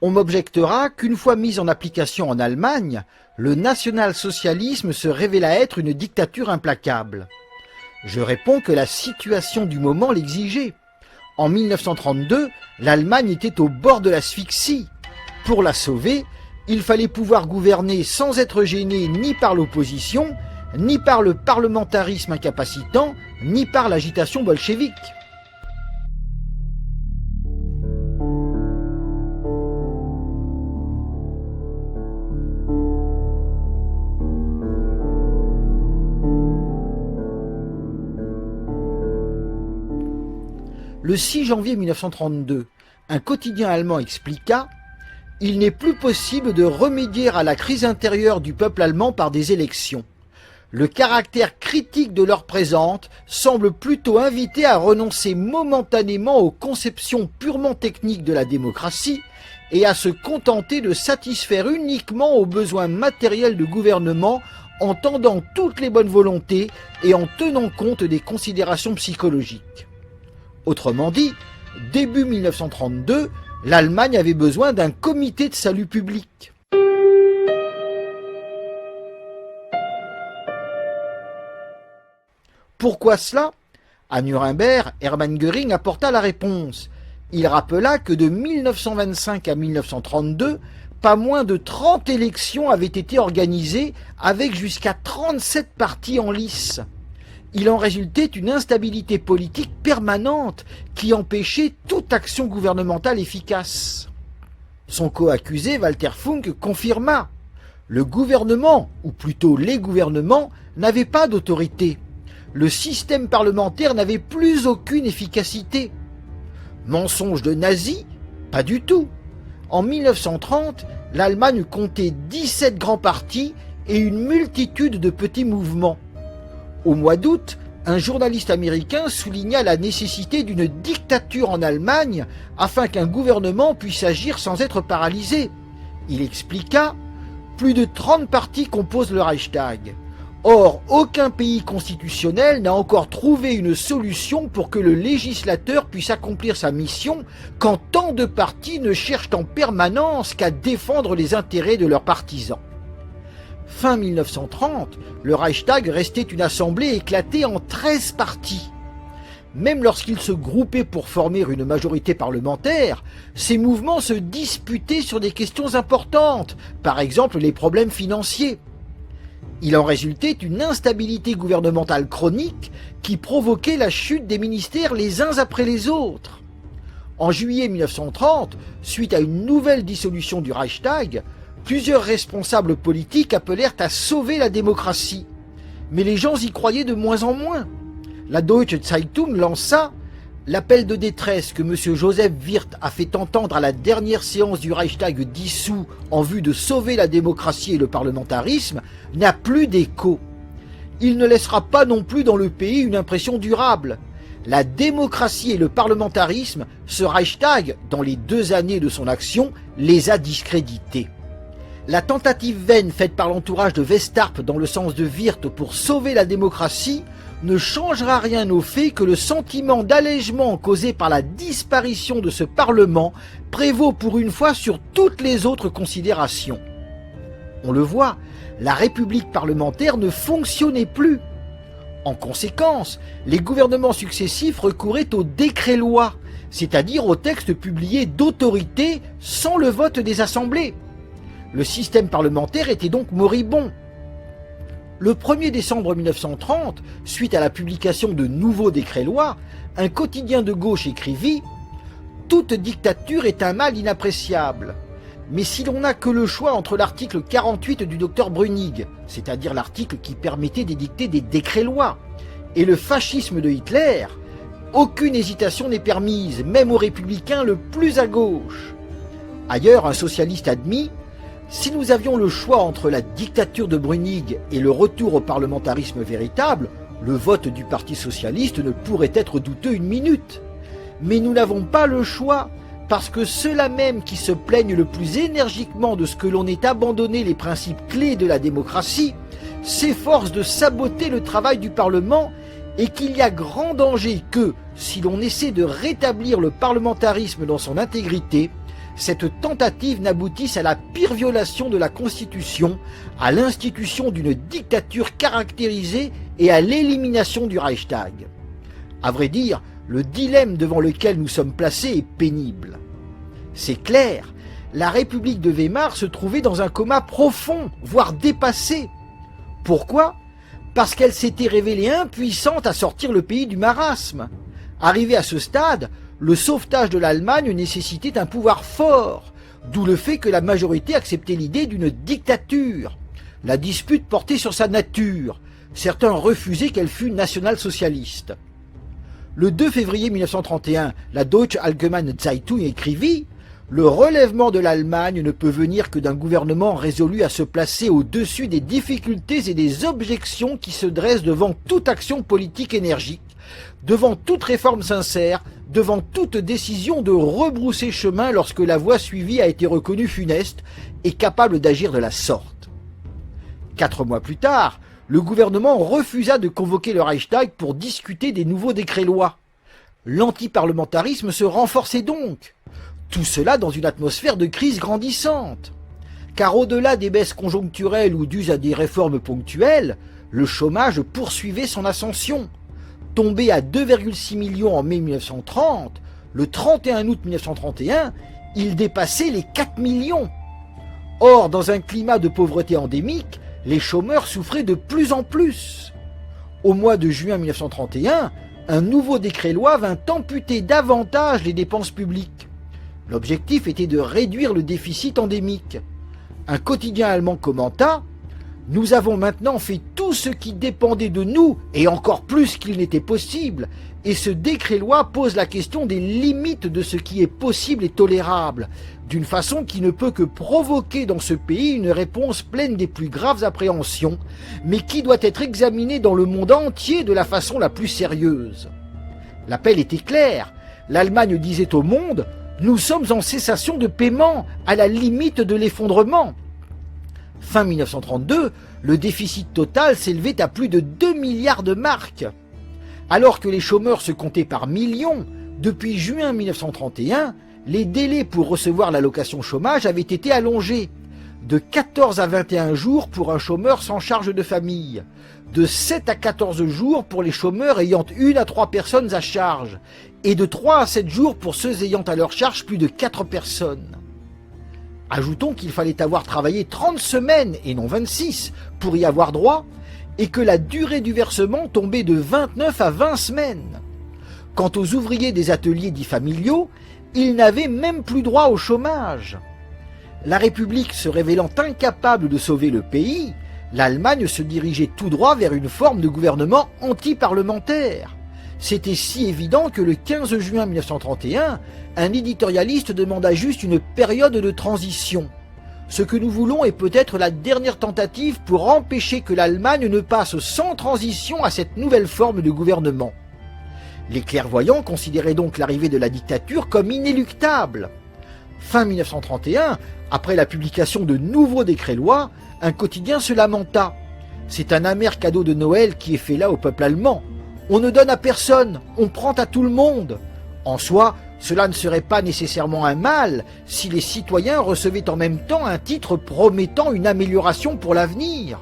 On m'objectera qu'une fois mis en application en Allemagne, le national-socialisme se révéla être une dictature implacable. Je réponds que la situation du moment l'exigeait. En 1932, l'Allemagne était au bord de l'asphyxie. Pour la sauver, il fallait pouvoir gouverner sans être gêné ni par l'opposition, ni par le parlementarisme incapacitant, ni par l'agitation bolchevique. Le 6 janvier 1932, un quotidien allemand expliqua « Il n'est plus possible de remédier à la crise intérieure du peuple allemand par des élections. Le caractère critique de l'heure présente semble plutôt inviter à renoncer momentanément aux conceptions purement techniques de la démocratie et à se contenter de satisfaire uniquement aux besoins matériels de gouvernement en tendant toutes les bonnes volontés et en tenant compte des considérations psychologiques. » Autrement dit, début 1932, l'Allemagne avait besoin d'un comité de salut public. Pourquoi cela? À Nuremberg, Hermann Göring apporta la réponse. Il rappela que de 1925 à 1932, pas moins de 30 élections avaient été organisées avec jusqu'à 37 partis en lice. Il en résultait une instabilité politique permanente qui empêchait toute action gouvernementale efficace. Son co-accusé, Walter Funk, confirma. Le gouvernement, ou plutôt les gouvernements, n'avaient pas d'autorité. Le système parlementaire n'avait plus aucune efficacité. Mensonge de nazi? Pas du tout. En 1930, l'Allemagne comptait 17 grands partis et une multitude de petits mouvements. Au mois d'août, un journaliste américain souligna la nécessité d'une dictature en Allemagne afin qu'un gouvernement puisse agir sans être paralysé. Il expliqua « Plus de 30 partis composent le Reichstag. Or, aucun pays constitutionnel n'a encore trouvé une solution pour que le législateur puisse accomplir sa mission quand tant de partis ne cherchent en permanence qu'à défendre les intérêts de leurs partisans. » Fin 1930, le Reichstag restait une assemblée éclatée en 13 partis. Même lorsqu'ils se groupaient pour former une majorité parlementaire, ces mouvements se disputaient sur des questions importantes, par exemple les problèmes financiers. Il en résultait une instabilité gouvernementale chronique qui provoquait la chute des ministères les uns après les autres. En juillet 1930, suite à une nouvelle dissolution du Reichstag, plusieurs responsables politiques appelèrent à sauver la démocratie. Mais les gens y croyaient de moins en moins. La Deutsche Zeitung lança « L'appel de détresse que M. Joseph Wirth a fait entendre à la dernière séance du Reichstag dissous en vue de sauver la démocratie et le parlementarisme n'a plus d'écho. Il ne laissera pas non plus dans le pays une impression durable. La démocratie et le parlementarisme, ce Reichstag, dans les 2 années de son action, les a discrédités. » La tentative vaine faite par l'entourage de Westarp dans le sens de Wirth pour sauver la démocratie ne changera rien au fait que le sentiment d'allègement causé par la disparition de ce Parlement prévaut pour une fois sur toutes les autres considérations. On le voit, la République parlementaire ne fonctionnait plus. En conséquence, les gouvernements successifs recouraient aux décrets-lois, c'est-à-dire aux textes publiés d'autorité sans le vote des assemblées. Le système parlementaire était donc moribond. Le 1er décembre 1930, suite à la publication de nouveaux décrets-lois, un quotidien de gauche écrivit « Toute dictature est un mal inappréciable. Mais si l'on n'a que le choix entre l'article 48 du docteur Brünig, c'est-à-dire l'article qui permettait d'édicter des décrets-lois, et le fascisme de Hitler, aucune hésitation n'est permise, même aux républicains le plus à gauche. » Ailleurs, un socialiste admit Si nous avions le choix entre la dictature de Brünig et le retour au parlementarisme véritable, le vote du Parti socialiste ne pourrait être douteux une minute. Mais nous n'avons pas le choix, parce que ceux-là même qui se plaignent le plus énergiquement de ce que l'on ait abandonné les principes clés de la démocratie, s'efforcent de saboter le travail du Parlement et qu'il y a grand danger que, si l'on essaie de rétablir le parlementarisme dans son intégrité, cette tentative n'aboutisse à la pire violation de la Constitution, à l'institution d'une dictature caractérisée et à l'élimination du Reichstag. À vrai dire, le dilemme devant lequel nous sommes placés est pénible. C'est clair, la République de Weimar se trouvait dans un coma profond, voire dépassé. Pourquoi ? Parce qu'elle s'était révélée impuissante à sortir le pays du marasme. Arrivé à ce stade, le sauvetage de l'Allemagne nécessitait un pouvoir fort, d'où le fait que la majorité acceptait l'idée d'une dictature. La dispute portait sur sa nature. Certains refusaient qu'elle fût nationale-socialiste. Le 2 février 1931, la Deutsche Allgemeine Zeitung écrivit « Le relèvement de l'Allemagne ne peut venir que d'un gouvernement résolu à se placer au-dessus des difficultés et des objections qui se dressent devant toute action politique énergique, devant toute réforme sincère, devant toute décision de rebrousser chemin lorsque la voie suivie a été reconnue funeste et capable d'agir de la sorte. » 4 mois plus tard, le gouvernement refusa de convoquer le Reichstag pour discuter des nouveaux décrets-lois. L'antiparlementarisme se renforçait donc. Tout cela dans une atmosphère de crise grandissante. Car au-delà des baisses conjoncturelles ou dues à des réformes ponctuelles, le chômage poursuivait son ascension. Tombé à 2,6 millions en mai 1930, le 31 août 1931, il dépassait les 4 millions. Or, dans un climat de pauvreté endémique, les chômeurs souffraient de plus en plus. Au mois de juin 1931, un nouveau décret-loi vint amputer davantage les dépenses publiques. L'objectif était de réduire le déficit endémique. Un quotidien allemand commenta « Nous avons maintenant fait tout ce qui dépendait de nous, et encore plus qu'il n'était possible, et ce décret-loi pose la question des limites de ce qui est possible et tolérable, d'une façon qui ne peut que provoquer dans ce pays une réponse pleine des plus graves appréhensions, mais qui doit être examinée dans le monde entier de la façon la plus sérieuse. » L'appel était clair. L'Allemagne disait au monde « Nous sommes en cessation de paiement, à la limite de l'effondrement. » Fin 1932, le déficit total s'élevait à plus de 2 milliards de marks. Alors que les chômeurs se comptaient par millions, depuis juin 1931, les délais pour recevoir l'allocation chômage avaient été allongés. De 14 à 21 jours pour un chômeur sans charge de famille, de 7 à 14 jours pour les chômeurs ayant 1 à 3 personnes à charge, et de 3 à 7 jours pour ceux ayant à leur charge plus de 4 personnes. Ajoutons qu'il fallait avoir travaillé 30 semaines et non 26 pour y avoir droit, et que la durée du versement tombait de 29 à 20 semaines. Quant aux ouvriers des ateliers dits familiaux, ils n'avaient même plus droit au chômage. La République se révélant incapable de sauver le pays, l'Allemagne se dirigeait tout droit vers une forme de gouvernement anti-parlementaire. C'était si évident que le 15 juin 1931, un éditorialiste demanda juste une période de transition. Ce que nous voulons est peut-être la dernière tentative pour empêcher que l'Allemagne ne passe sans transition à cette nouvelle forme de gouvernement. Les clairvoyants considéraient donc l'arrivée de la dictature comme inéluctable. Fin 1931, après la publication de nouveaux décrets-lois, un quotidien se lamenta. C'est un amer cadeau de Noël qui est fait là au peuple allemand. On ne donne à personne, on prend à tout le monde. En soi, cela ne serait pas nécessairement un mal si les citoyens recevaient en même temps un titre promettant une amélioration pour l'avenir.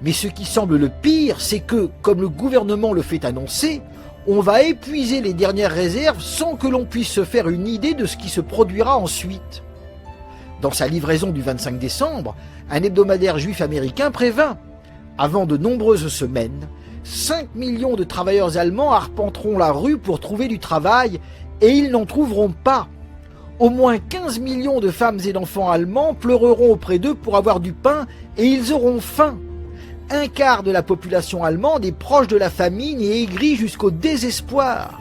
Mais ce qui semble le pire, c'est que, comme le gouvernement le fait annoncer, on va épuiser les dernières réserves sans que l'on puisse se faire une idée de ce qui se produira ensuite. Dans sa livraison du 25 décembre, un hebdomadaire juif américain prévint « Avant de nombreuses semaines, 5 millions de travailleurs allemands arpenteront la rue pour trouver du travail et ils n'en trouveront pas. Au moins 15 millions de femmes et d'enfants allemands pleureront auprès d'eux pour avoir du pain et ils auront faim. Un quart de la population allemande est proche de la famine et aigrie jusqu'au désespoir. »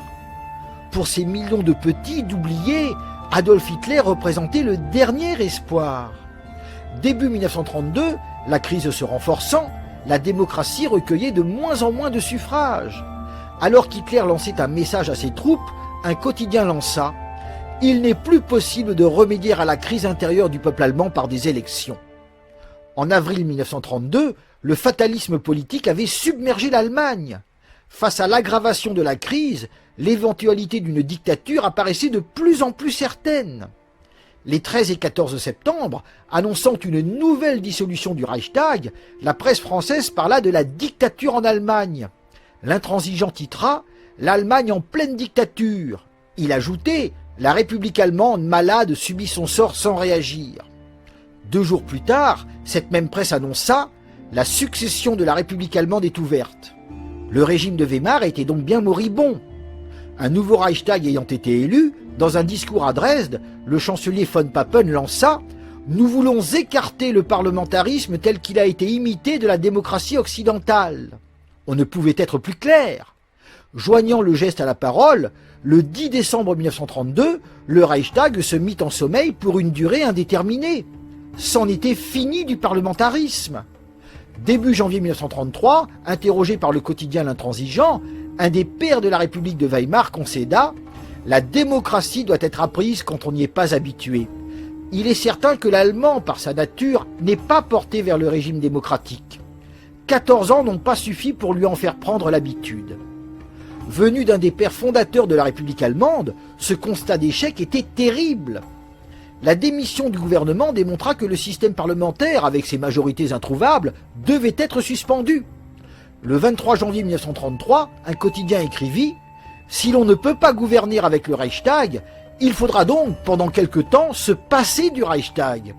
Pour ces millions de petits, d'oubliés, Adolf Hitler représentait le dernier espoir. Début 1932, la crise se renforçant, la démocratie recueillait de moins en moins de suffrages. Alors qu'Hitler lançait un message à ses troupes, un quotidien lança « Il n'est plus possible de remédier à la crise intérieure du peuple allemand par des élections. » En avril 1932, le fatalisme politique avait submergé l'Allemagne. Face à l'aggravation de la crise, l'éventualité d'une dictature apparaissait de plus en plus certaine. Les 13 et 14 septembre, annonçant une nouvelle dissolution du Reichstag, la presse française parla de la dictature en Allemagne. L'intransigeant titra « L'Allemagne en pleine dictature ». Il ajoutait « La République allemande malade subit son sort sans réagir ». 2 jours plus tard, cette même presse annonça « La succession de la République allemande est ouverte ». Le régime de Weimar était donc bien moribond. Un nouveau Reichstag ayant été élu, dans un discours à Dresde, le chancelier von Papen lança « Nous voulons écarter le parlementarisme tel qu'il a été imité de la démocratie occidentale ». On ne pouvait être plus clair. Joignant le geste à la parole, le 10 décembre 1932, le Reichstag se mit en sommeil pour une durée indéterminée. C'en était fini du parlementarisme. Début janvier 1933, interrogé par le quotidien L'Intransigeant, un des pères de la République de Weimar concéda « La démocratie doit être apprise quand on n'y est pas habitué. Il est certain que l'Allemand, par sa nature, n'est pas porté vers le régime démocratique. 14 ans n'ont pas suffi pour lui en faire prendre l'habitude. » Venu d'un des pères fondateurs de la République allemande, ce constat d'échec était terrible. La démission du gouvernement démontra que le système parlementaire, avec ses majorités introuvables, devait être suspendu. Le 23 janvier 1933, un quotidien écrivit « Si l'on ne peut pas gouverner avec le Reichstag, il faudra donc, pendant quelque temps, se passer du Reichstag. »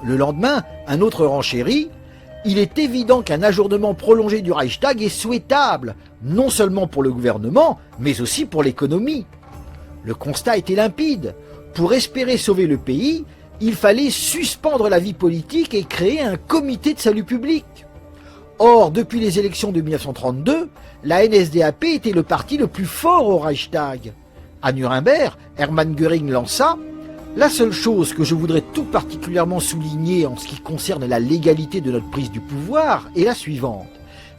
Le lendemain, un autre renchérit « Il est évident qu'un ajournement prolongé du Reichstag est souhaitable, non seulement pour le gouvernement, mais aussi pour l'économie. » Le constat était limpide. Pour espérer sauver le pays, il fallait suspendre la vie politique et créer un comité de salut public. Or, depuis les élections de 1932, la NSDAP était le parti le plus fort au Reichstag. À Nuremberg, Hermann Göring lança « La seule chose que je voudrais tout particulièrement souligner en ce qui concerne la légalité de notre prise du pouvoir est la suivante.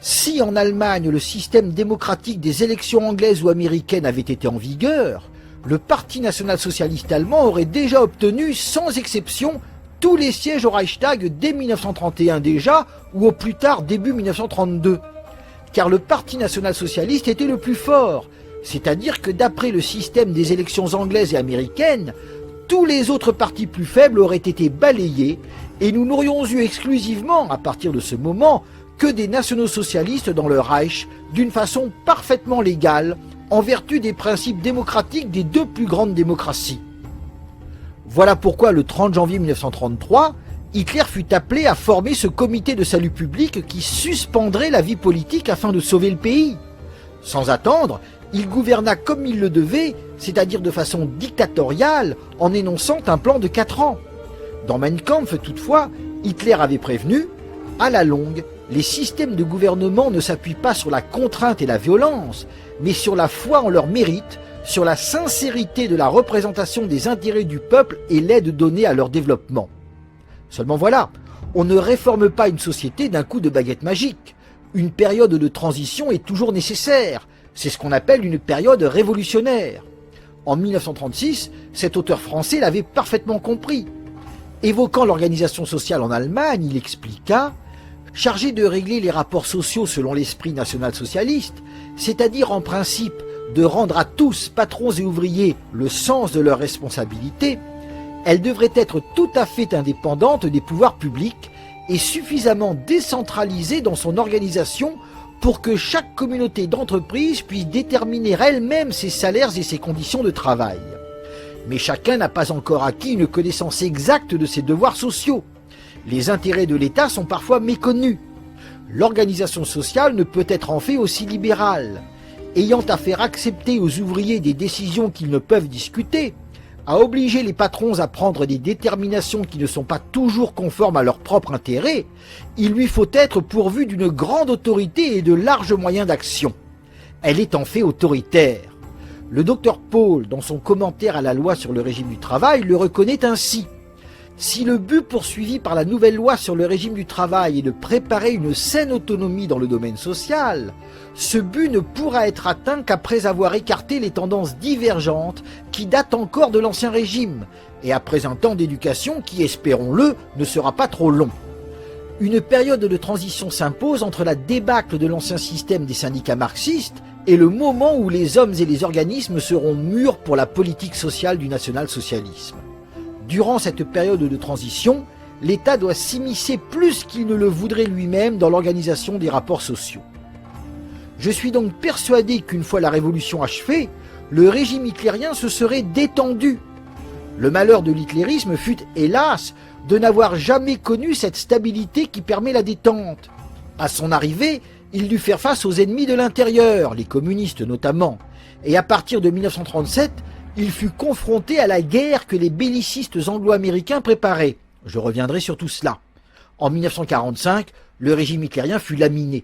Si en Allemagne le système démocratique des élections anglaises ou américaines avait été en vigueur, le Parti national-socialiste allemand aurait déjà obtenu, sans exception, tous les sièges au Reichstag dès 1931 déjà, ou au plus tard début 1932. Car le Parti national-socialiste était le plus fort, c'est-à-dire que d'après le système des élections anglaises et américaines, tous les autres partis plus faibles auraient été balayés, et nous n'aurions eu exclusivement, à partir de ce moment, que des nationaux-socialistes dans le Reich, d'une façon parfaitement légale, en vertu des principes démocratiques des 2 plus grandes démocraties. Voilà pourquoi le 30 janvier 1933, Hitler fut appelé à former ce comité de salut public qui suspendrait la vie politique afin de sauver le pays. Sans attendre, il gouverna comme il le devait, c'est-à-dire de façon dictatoriale, en énonçant un plan de 4 ans. Dans Mein Kampf, toutefois, Hitler avait prévenu « À la longue, les systèmes de gouvernement ne s'appuient pas sur la contrainte et la violence, mais sur la foi en leur mérite, sur la sincérité de la représentation des intérêts du peuple et l'aide donnée à leur développement. » Seulement voilà, on ne réforme pas une société d'un coup de baguette magique. Une période de transition est toujours nécessaire. C'est ce qu'on appelle une période révolutionnaire. En 1936, cet auteur français l'avait parfaitement compris. Évoquant l'organisation sociale en Allemagne, il expliqua « Chargé de régler les rapports sociaux selon l'esprit national-socialiste, c'est-à-dire en principe de rendre à tous, patrons et ouvriers, le sens de leurs responsabilités, elle devrait être tout à fait indépendante des pouvoirs publics et suffisamment décentralisée dans son organisation pour que chaque communauté d'entreprises puisse déterminer elle-même ses salaires et ses conditions de travail. Mais chacun n'a pas encore acquis une connaissance exacte de ses devoirs sociaux. Les intérêts de l'État sont parfois méconnus. L'organisation sociale ne peut être en fait aussi libérale. Ayant à faire accepter aux ouvriers des décisions qu'ils ne peuvent discuter, à obliger les patrons à prendre des déterminations qui ne sont pas toujours conformes à leur propre intérêt, il lui faut être pourvu d'une grande autorité et de larges moyens d'action. Elle est en fait autoritaire. Le docteur Paul, dans son commentaire à la loi sur le régime du travail, le reconnaît ainsi. Si le but poursuivi par la nouvelle loi sur le régime du travail est de préparer une saine autonomie dans le domaine social, ce but ne pourra être atteint qu'après avoir écarté les tendances divergentes qui datent encore de l'ancien régime, et après un temps d'éducation qui, espérons-le, ne sera pas trop long. Une période de transition s'impose entre la débâcle de l'ancien système des syndicats marxistes et le moment où les hommes et les organismes seront mûrs pour la politique sociale du national-socialisme. Durant cette période de transition, l'État doit s'immiscer plus qu'il ne le voudrait lui-même dans l'organisation des rapports sociaux. Je suis donc persuadé qu'une fois la révolution achevée, le régime hitlérien se serait détendu. Le malheur de l'hitlérisme fut, hélas, de n'avoir jamais connu cette stabilité qui permet la détente. À son arrivée, il dut faire face aux ennemis de l'intérieur, les communistes notamment, et à partir de 1937, il fut confronté à la guerre que les bellicistes anglo-américains préparaient. Je reviendrai sur tout cela. En 1945, le régime hitlérien fut laminé.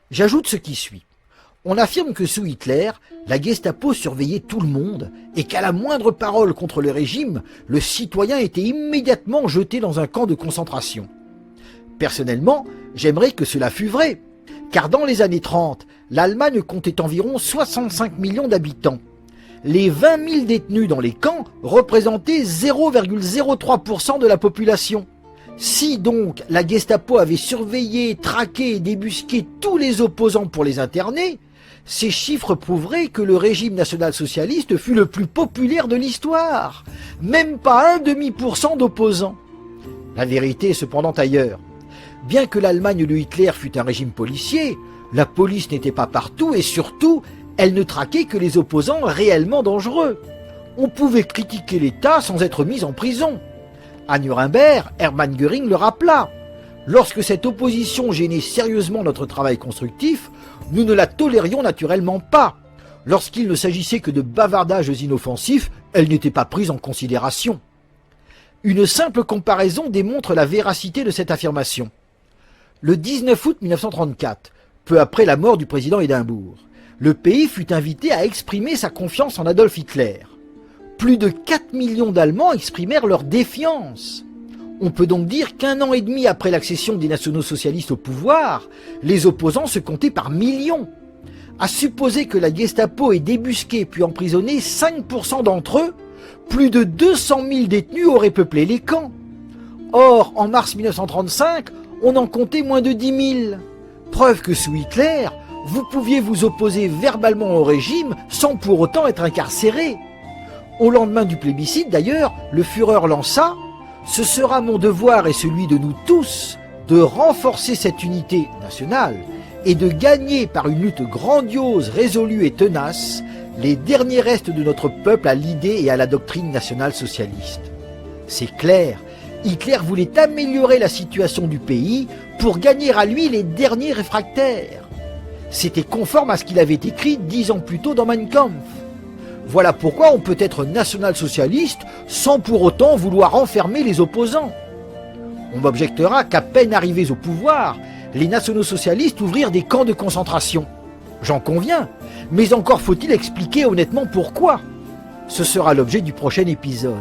J'ajoute ce qui suit. On affirme que sous Hitler, la Gestapo surveillait tout le monde et qu'à la moindre parole contre le régime, le citoyen était immédiatement jeté dans un camp de concentration. Personnellement, j'aimerais que cela fût vrai, car dans les années 30, l'Allemagne comptait environ 65 millions d'habitants. Les 20 000 détenus dans les camps représentaient 0,03% de la population. Si donc la Gestapo avait surveillé, traqué et débusqué tous les opposants pour les interner, ces chiffres prouveraient que le régime national-socialiste fut le plus populaire de l'histoire. Même pas 0,5% d'opposants. La vérité est cependant ailleurs. Bien que l'Allemagne de Hitler fût un régime policier, la police n'était pas partout et surtout, elle ne traquait que les opposants réellement dangereux. On pouvait critiquer l'État sans être mis en prison. À Nuremberg, Hermann Göring le rappela. Lorsque cette opposition gênait sérieusement notre travail constructif, nous ne la tolérions naturellement pas. Lorsqu'il ne s'agissait que de bavardages inoffensifs, elle n'était pas prise en considération. Une simple comparaison démontre la véracité de cette affirmation. Le 19 août 1934, peu après la mort du président Édimbourg, le pays fut invité à exprimer sa confiance en Adolf Hitler. Plus de 4 millions d'Allemands exprimèrent leur défiance. On peut donc dire qu'un an et demi après l'accession des nationaux-socialistes au pouvoir, les opposants se comptaient par millions. À supposer que la Gestapo ait débusqué puis emprisonné 5% d'entre eux, plus de 200 000 détenus auraient peuplé les camps. Or, en mars 1935, on en comptait moins de 10 000. Preuve que sous Hitler, vous pouviez vous opposer verbalement au régime sans pour autant être incarcéré. Au lendemain du plébiscite, d'ailleurs, le Führer lança « Ce sera mon devoir et celui de nous tous de renforcer cette unité nationale et de gagner par une lutte grandiose, résolue et tenace les derniers restes de notre peuple à l'idée et à la doctrine nationale-socialiste. » C'est clair, Hitler voulait améliorer la situation du pays pour gagner à lui les derniers réfractaires. C'était conforme à ce qu'il avait écrit 10 ans plus tôt dans Mein Kampf. Voilà pourquoi on peut être national-socialiste sans pour autant vouloir enfermer les opposants. On m'objectera qu'à peine arrivés au pouvoir, les nationaux-socialistes ouvrirent des camps de concentration. J'en conviens, mais encore faut-il expliquer honnêtement pourquoi. Ce sera l'objet du prochain épisode.